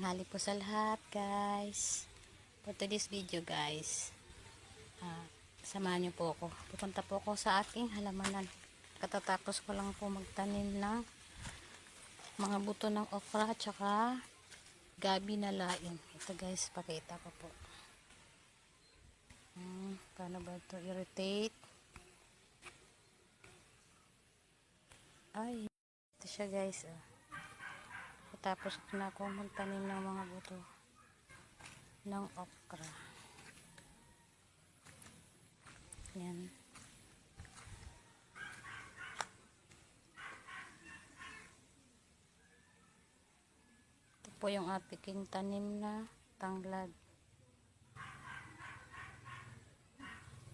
Hali po sa lahat, guys. For today's video, guys, samahan niyo po ako. Pupunta po ako sa aking halamanan. Katatapos ko lang po magtanim ng mga buto ng okra at saka gabi na laing. Ito, guys, pakita ko po. Paano ba ito irritate? Ay, ito siya, guys. Tapos na ako magtanim ng mga buto ng okra. Yan. Ito po yung ating tanim na tanglad.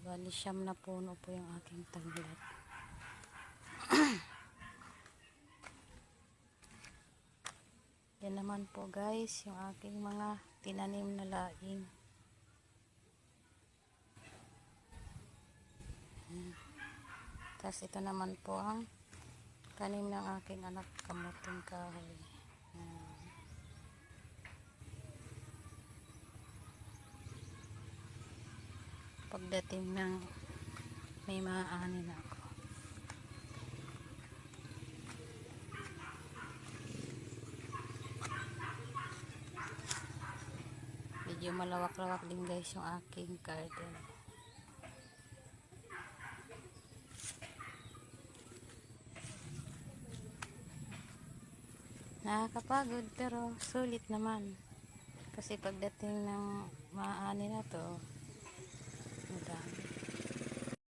Bali, 9 na puno po yung aking tanglad. Yan naman po, guys, yung aking mga tinanim na laing. Tapos ito naman po ang tanim ng aking anak, kamuting kahoy. Pagdating ng may maaani na ako. Medyo malawak-lawak din, guys, yung aking garden. Nakakapagod pero sulit naman. Kasi pagdating ng maaani na to,